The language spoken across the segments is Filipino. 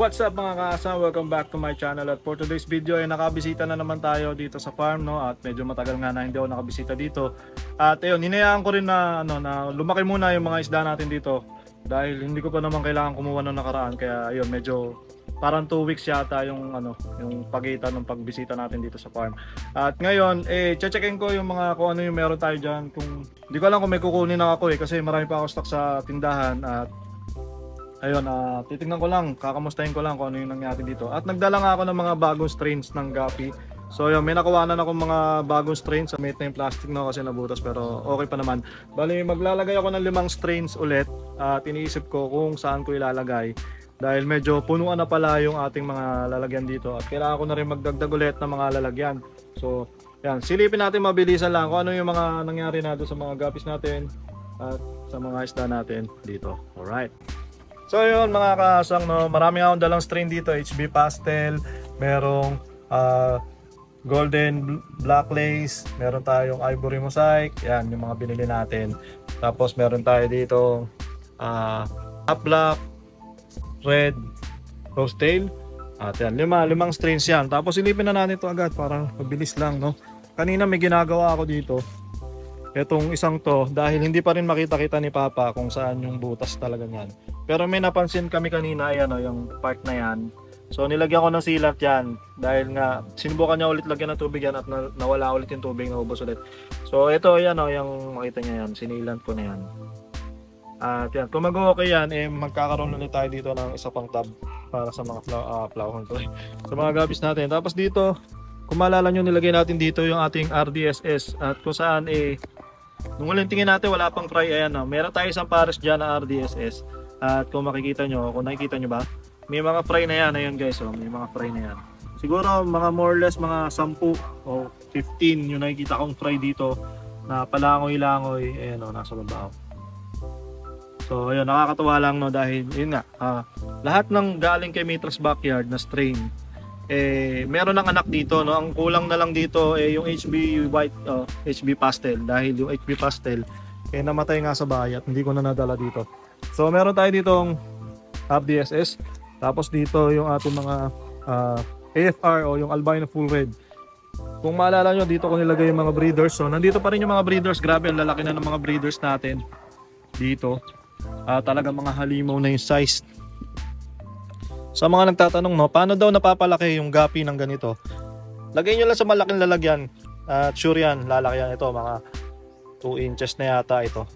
What's up mga kaasa? Welcome back to my channel. At for today's video ay nakabisita na naman tayo dito sa farm, no? At medyo matagal nga na hindi ako nakabisita dito. At ayun, hinayaan ko rin na, na lumaki muna yung mga isda natin dito. Dahil hindi ko pa naman kailangan kumuha ng nakaraan. Kaya ayun, medyo parang 2 weeks yata yung, yung pagitan ng pagbisita natin dito sa farm. At ngayon, checkin ko yung mga kung ano yung meron tayo dyan. Kung, hindi ko alam kung may kukunin ako kasi marami pa ako stock sa tindahan. At ayun, titingnan ko lang, kakamustahin ko lang kung ano yung nangyari dito. At nagdala nga ako ng mga bagong strains ng Guppy. So yun, may nakuhanan ako mga bagong strains. Mate na yung plastic na kasi nabutas pero okay pa naman. Bali, maglalagay ako ng 5 strains ulit. At iniisip ko kung saan ko ilalagay. Dahil medyo punuan na pala yung ating mga lalagyan dito. At kailangan ko na rin magdagdag ulit ng mga lalagyan. So yan, silipin natin mabilisan lang kung ano yung mga nangyari na doon sa mga guppies natin. At sa mga isda natin dito. Alright. So yun mga kasang, no, marami akong dalang strain dito. HB Pastel, merong Golden Black Lace, meron tayong Ivory Mosaic, yan yung mga binili natin. Tapos meron tayo dito Half Black, Red, Rose Tail. At yan, 5 strains yan. Tapos silipin na natin ito agad para mabilis lang, no. Kanina may ginagawa ako dito. Etong isang to, dahil hindi pa rin makita-kita ni Papa kung saan yung butas talaga niyan. Pero may napansin kami kanina, ayan o, yung part na yan. So nilagyan ko ng sealant yan. Dahil nga, sinubukan niya ulit lagyan ng tubig yan at nawala ulit yung tubig, naubos ulit. So ito, ayan o, yung makita niya yan, sinilant ko na yan. At yan, kung mag-okay yan, magkakaroon ulit tayo dito ng isa pang tab para sa mga plowhorn ko. Sa mga guppies natin. Tapos dito, kung maalala nyo, nilagay natin dito yung ating RDSS. At kung saan nung uling tingin natin wala pang fry, ayan na. Meron tayo isang pares dyan na RDSS. At kung makikita nyo, kung nakikita nyo ba, may mga fry na yan. Ayun guys, oh, may mga fry na yan. Siguro mga more or less mga 10 o 15 yung nakikita kong fry dito na palangoy-langoy. Ayan o, nasa baba. So ayun, nakakatuwa lang, no, dahil yun nga, lahat ng galing kay Mitra's Backyard na strain, meron ng anak dito, no. Ang kulang na lang dito yung HB White, HB Pastel, dahil yung HB Pastel namatay nga sa bahay at hindi ko na nadala dito. So meron tayo ditong RDSS, tapos dito yung ating mga AFR o yung Albino Full Red. Kung maalala nyo, dito ko nilagay yung mga breeders. So nandito pa rin yung mga breeders. Grabe, ang lalaki na ng mga breeders natin dito. Talaga mga halimaw na yung size. Sa mga nagtatanong, no, paano daw napapalaki yung guppy ng ganito? Lagay nyo lang sa malaking lalagyan. At sure yan, lalaki yan ito. Mga 2 inches na yata ito.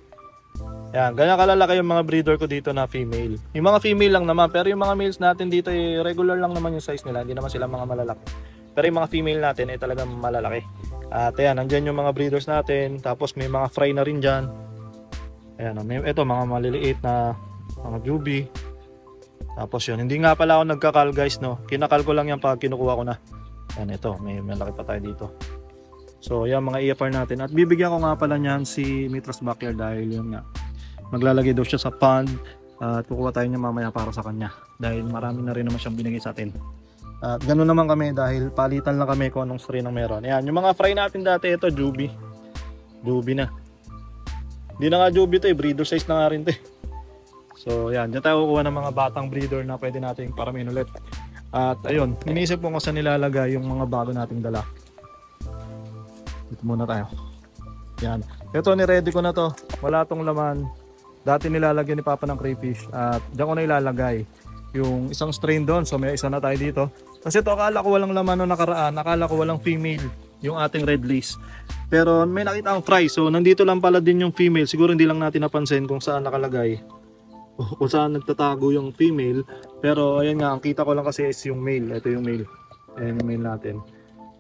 Yan, ganyan kalalaki yung mga breeder ko dito na female. Yung mga female lang naman, pero yung mga males natin dito regular lang naman yung size nila. Hindi naman sila mga malalaki. Pero yung mga female natin talagang malalaki. At ayan, nandyan yung mga breeders natin. Tapos may mga fry na rin dyan. Ayan, ito mga maliliit na mga juby. Tapos yun, hindi nga pala ako nagkakal guys, no. Kinakal ko lang yan pag kinukuha ko na. Yan, ito, may malaki pa tayo dito. So yan mga EFR natin. At bibigyan ko nga pala niyan si Mitra's Backyard dahil yun nga, maglalagay daw siya sa pond. At kukuha tayo niya mamaya para sa kanya. Dahil marami na rin naman siyang binigay sa atin. At ganoon naman kami dahil palitan lang kami kung anong strain ang meron. Yan, yung mga fry natin dati, ito juby. Juby na. Hindi na nga juby to, breeder size na nga rin to. So yan, dyan tayo kukuha ng mga batang breeder na pwede nating paramin ulit. At ayun, iniisip ko kung saan nilalagay yung mga bago nating dala. Dito muna tayo. Yan, ito ni-ready ko na to. Wala tong laman. Dati nilalagyan ni Papa ng crayfish. At dyan ko na ilalagay yung isang strain doon. So may isa na tayo dito. Kasi ito akala ko walang laman no nakaraan. Akala ko walang female yung ating red lace. Pero may nakita akong fry. So nandito lang pala din yung female. Siguro hindi lang natin napansin kung saan nakalagay. Kung saan nagtatago yung female. Pero ayan nga, ang kita ko lang kasi is yung male. Ito yung male. Ayan yung male natin.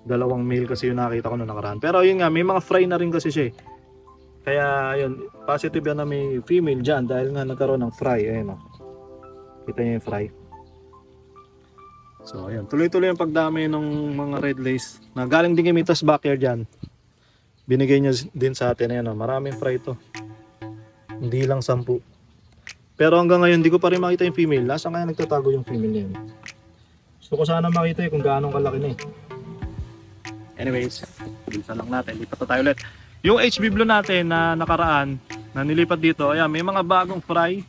2 male kasi yung nakita ko noong nakaraan. Pero ayun nga, may mga fry na rin kasi siya. Kaya ayun, positive yan na may female dyan. Dahil nga nagkaroon ng fry. Ayan o. Kita niyo yung fry. So ayan, tuloy-tuloy yung pagdami ng mga red lace. Na galing din kay Mitra's Backyard dyan. Binigay niya din sa atin. Ayan o, maraming fry to. Hindi lang 10. Pero hanggang ngayon, hindi ko pa rin makita yung female. Nasaan kaya nagtatago yung female niya? Gusto ko sana makita kung gaano kalaki na . Anyways, bilisan lang natin. Lipat na tayo ulit. Yung HB Blue natin na nakaraan, na nilipat dito, ayan, may mga bagong fry.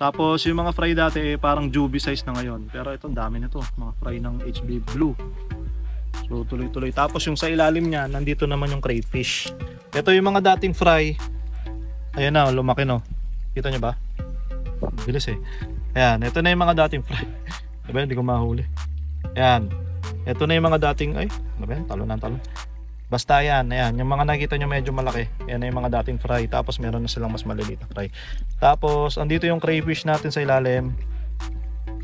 Tapos yung mga fry dati parang juvie size na ngayon. Pero ito dami na to, mga fry ng HB Blue. So tuloy-tuloy. Tapos yung sa ilalim niya, nandito naman yung crayfish. Ito yung mga dating fry. Ayan na, lumaki no. Kita nyo ba? Bilis eh. Ayan, ito na yung mga dating fry. Diba, hindi ko mahuli. Ayan. Ito na yung mga dating, ay, ano ba yan? Talon ng talon. Basta yan, ayan, yung mga nakita nyo medyo malaki, yan na yung mga dating fry. Tapos meron na silang mas maliliit na fry. Tapos andito yung crayfish natin sa ilalim.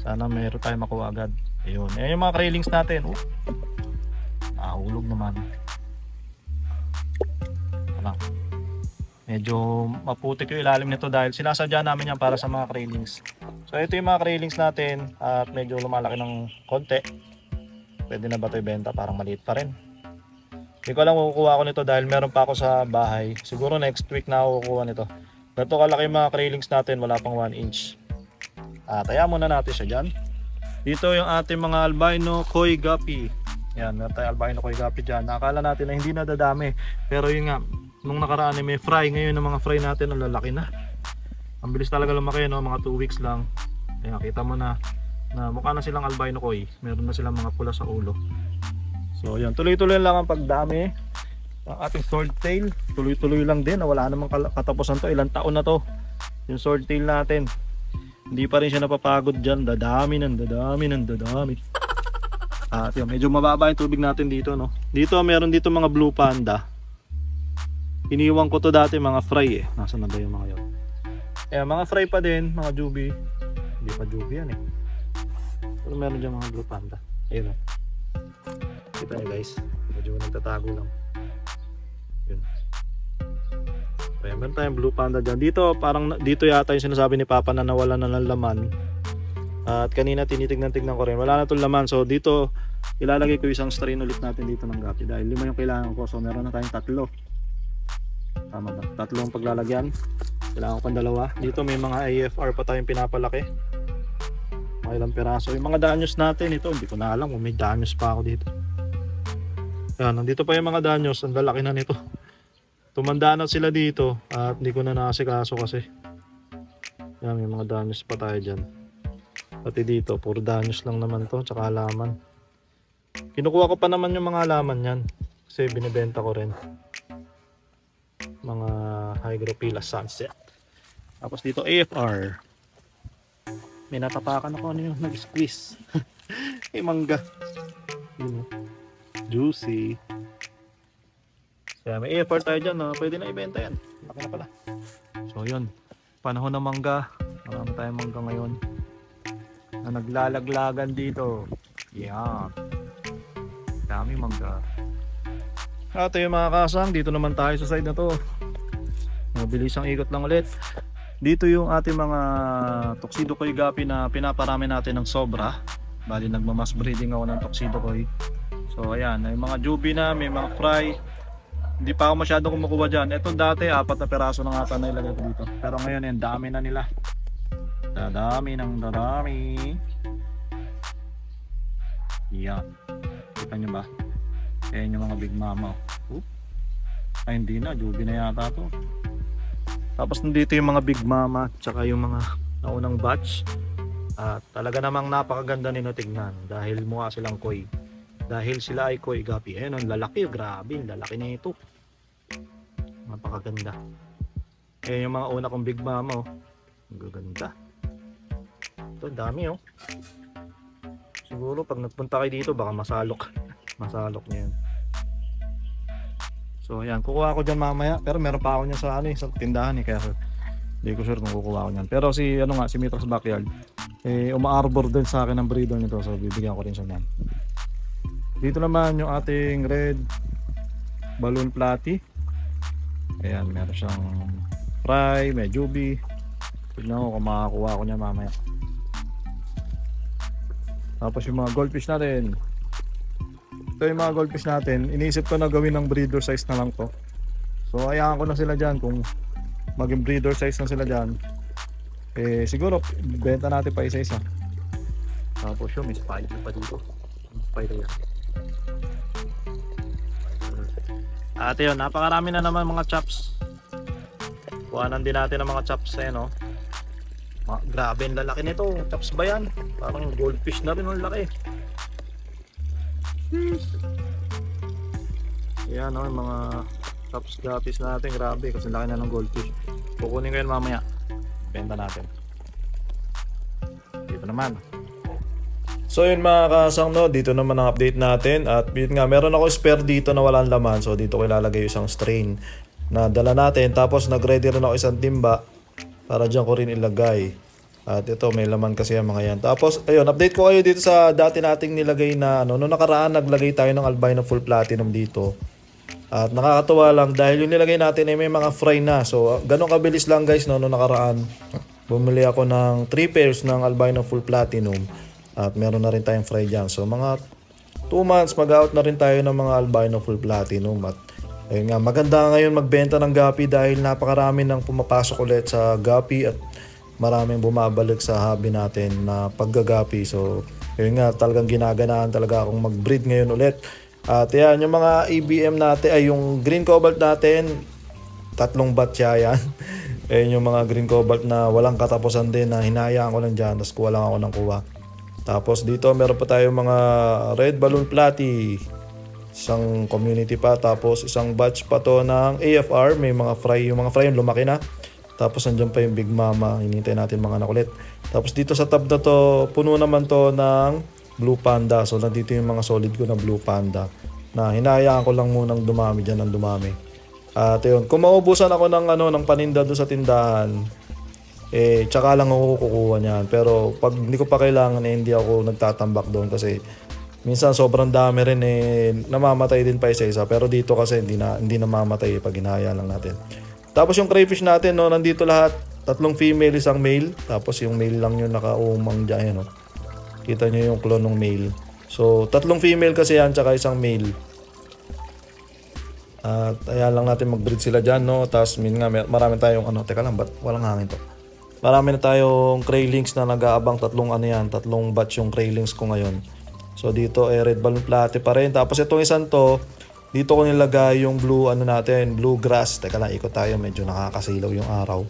Sana meron tayong makuha agad. Ayun, ayan yung mga craylings natin. Nahulog naman. Wala. Medyo maputik yung ilalim nito dahil sinasadya namin yan para sa mga craylings. So ito yung mga craylings natin at medyo lumalaki ng konti. Pwede na ba ito ibenta? Parang maliit pa rin. Hindi ko alam kung kukuha ko nito dahil meron pa ako sa bahay. Siguro next week na ako kukuha nito. Ganito kalaki yung mga craylings natin, wala pang 1 inch. Taya muna natin siya dyan. Dito yung ating mga albino koi guppy. Yan, meron tayong albino koi guppy dyan. Nakakala natin na hindi na dadami. Pero yun nga, nung nakaraan may fry. Ngayon ang mga fry natin ang lalaki na. Ang bilis talaga lumaki, no? Mga 2 weeks lang. Ayan, kita mo na mukha na silang albino koi. Meron na silang mga pula sa ulo. So yan, tuloy-tuloy lang ang pagdami. Ang ating swordtail, tuloy-tuloy lang din. Wala namang katapusan to, ilang taon na to. Yung swordtail natin, hindi pa rin siya napapagod dyan. Dadami. At yun, medyo mababa yung tubig natin dito, no? Dito, meron dito mga blue panda. Iniwan ko to dati mga fry eh. Nasaan na ba yung mga yun? Mga fry pa din, mga juvie. Hindi pa juvie yan eh. Pero meron dyan mga blue panda. Ayun o. Kita nyo guys, medyo nagtatago lang. Yun. Okay, meron tayong blue panda dyan. Dito, parang dito yata yung sinasabi ni Papa na nawala na ng laman. At kanina tinitignan-tignan ko rin. Wala na itong laman. So dito, ilalagay ko isang strain ulit natin dito ng gapi. Dahil 5 yung kailangan ko. So meron na tayong 3. Tama ba? 3 ang paglalagyan. Kailangan ko 2. Dito may mga AFR pa tayong pinapalaki. Mga ilang piraso. Yung mga danyos natin, ito hindi ko na alam kung may danyos pa ako dito. Yan, nandito pa yung mga danyos, ang lalaki na nito. Tumanda na sila dito at hindi ko na nakasikaso kasi. Yan, may mga danyos pa tayo dyan. Pati dito, puro danyos lang naman to, tsaka halaman. Kinukuha ko pa naman yung mga halaman yan kasi binibenta ko rin. Mga Hygrophila sunset. Tapos dito AFR. May natapakan ako ano yung nag-squeeze. May mangga. Yun, juicy. Kaya may AFR tayo dyan, no? Pwede na ibenta yan. Laki na pala. So yun, panahon ng mangga. Marami tayong mangga ngayon na naglalaglagan dito. Yan, dami mangga. At yung mga kasang, dito naman tayo sa side na to. Mabilis ang ikot lang ulit. Dito yung ating mga tuxedo koi guppy na pinaparami natin ng sobra. Bali nagmamas breeding ako ng tuxedo koi. So ayan, may mga juvie na, may mga fry. Hindi pa ako masyadong kumukuha dyan. Ito dati 4 na peraso na nga na ilagay ko dito. Pero ngayon yan, dami na nila. Dadami. Yan, kita nyo ba? Ayan yung mga big mama. Ay hindi na, juvie na yata to. Tapos nandito yung mga big mama, tsaka yung mga naunang batch. At talaga namang napakaganda nila tignan dahil mukha silang koi. Dahil sila ay koi guppy. Ayan, ang lalaki, grabe, ang lalaki na ito. Napakaganda. Ayan yung mga una kong big mama, oh. Ang gaganda. Ito, dami, oh. Siguro pag nagpunta kayo dito, baka masalok. Masalok niya yan. So ayan, kukuha ko dyan mamaya. Pero meron pa ako niyan sa, sa tindahan eh. Kaya hindi ko sure kung kukuha ko niyan. Pero si Mitra's Backyard, uma-arbor din sa akin ang breeder nito. So bibigyan ko rin siya niyan. Dito naman yung ating red balloon platy. Ayan, meron siyang fry, may juvie. Tignan ko kung makakuha ko niya mamaya. Tapos yung mga goldfish natin. Ito yung mga goldfish natin. Iniisip ko na gawin ng breeder size na lang to. So ayahan ko na sila dyan. Kung maging breeder size na sila dyan, siguro benta natin pa isa-isa. Tapos yun, may spider pa dito. Spider yan. At yun, napakarami na naman mga chops. Kuhanan din natin ang mga chops no? Grabe ang lalaki nito. Chops ba yan? Parang goldfish na rin ang laki. Yan o, yung mga chops guppies natin. Grabe kasi laki na ng goldfish. Kukunin ko yan mamaya. Benta natin. Dito naman. So yun mga kasang, no, dito naman ang update natin. At yun nga, meron ako spare dito na walang laman. So dito ko ilalagay yung isang strain na dala natin. Tapos nag-ready rin ako isang timba para dyan ko rin ilagay. At ito may laman kasi yung mga yan. Tapos ayun, update ko kayo dito sa dati nating nilagay na ano, noong nakaraan naglagay tayo ng albino full platinum dito. At nakakatuwa lang dahil yung nilagay natin ay may mga fry na. So ganun kabilis lang guys, no, noong nakaraan. Bumili ako ng 3 pairs ng albino full platinum. At meron na rin tayong fry dyan. So mga 2 months mag-out na rin tayo ng mga albino full platinum. At ayun nga, maganda ngayon magbenta ng guppy dahil napakarami nang pumapasok ulit sa guppy at maraming bumabalik sa hobby natin na paggagapi. So yun nga, talagang ginaganaan talaga akong mag-breed ngayon ulit. At yan, yung mga ABM natin ay yung green cobalt natin, 3 batya yan. Ayun yung mga green cobalt na walang katapusan din na hinayaan ko lang dyan, tapos kuha lang ako ng kuha. Tapos dito meron pa tayong mga red balloon platy, isang community pa, tapos isang batch pa to ng AFR, may mga fry, yung mga fry yung lumaki na. Tapos andyan pa yung Big Mama, hinintay natin mga anak ulit. Tapos dito sa tab na to, puno naman to ng Blue Panda. So nandito yung mga solid ko na Blue Panda na hinayaan ko lang munang dumami dyan ng dumami. At yun, kung maubusan ako ng, ng paninda doon sa tindahan, tsaka lang ako kukuha niyan. Pero pag hindi ko pa kailangan, hindi ako nagtatambak doon kasi minsan sobrang dami rin, namamatay din pa isa-isa. Pero dito kasi hindi namamatay pag hinayaan lang natin. Tapos yung crayfish natin, no, nandito lahat. 3 female, 1 male. Tapos yung male lang yung nakaumang dyan. No? Kita nyo yung clone ng male. So, 3 female kasi yan, tsaka 1 male. At ayan lang natin mag-breed sila dyan. No? Tapos marami tayong, teka lang, ba't walang hangin to? Marami na tayong craylings na nag-aabang 3 batch yung craylings ko ngayon. So, dito red balloon platy pa rin. Tapos itong isang to, dito ko nilagay yung blue blue grass. Teka lang, ikot tayo, medyo nakakasilaw yung araw.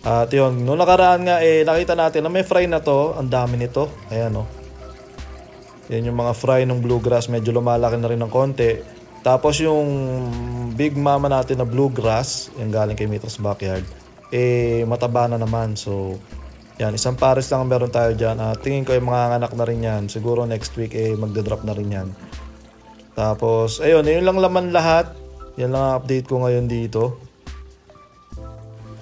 At yun, noong nakaraan nga nakita natin na may fry na to, ang dami nito. Ayan o. Yan yung mga fry ng blue grass, medyo lumalaki na rin ng konti. Tapos yung Big Mama natin na blue grass, yung galing kay Mitra's Backyard, mataba na naman. So yan, isang pares lang meron tayo dyan. Tingin ko yung mga anak na rin yan. Siguro next week magdadrop na rin yan. Tapos, ayun, yun lang laman lahat. Yan lang ang update ko ngayon dito.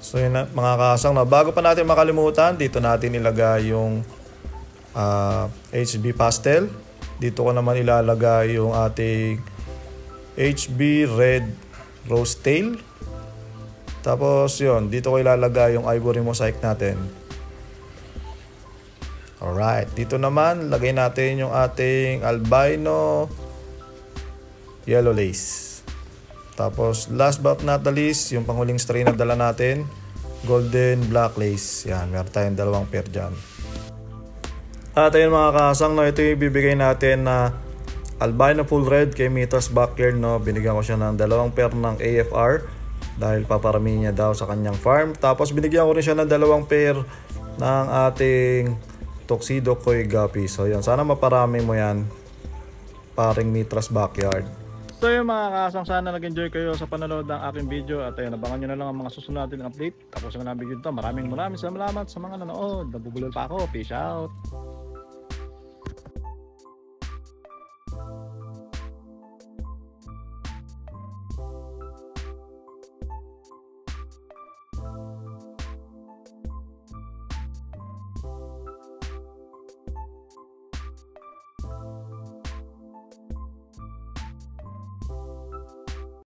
So, yun na, mga kasang, na bago pa natin makalimutan, dito natin ilagay yung HB pastel. Dito ko naman ilalagay yung ating HB red rose tail. Tapos, yun, dito ko ilalagay yung ivory mosaic natin. Alright, dito naman, lagay natin yung ating albino yellow lace. Tapos last but not the least, yung panghuling strain na dala natin, golden black lace. Yan, meron tayong 2 pair dyan. At ayun mga kasang, no, ito yung ibibigay natin na albino full red kay Mitra's Backyard. No? Binigyan ko siya ng 2 pair ng AFR dahil paparami niya daw sa kanyang farm. Tapos binigyan ko rin siya ng 2 pair ng ating Tuxedo Koi Guppy. So yan, sana maparami mo yan, paring Mitra's Backyard. So yun mga kasang, sana nag-enjoy kayo sa panonood ng aking video. At ayun, abangan nyo na lang ang mga susunod natin update. Tapos yung video ito, maraming salamat sa mga nanood. Nabubulol pa ako. Peace out.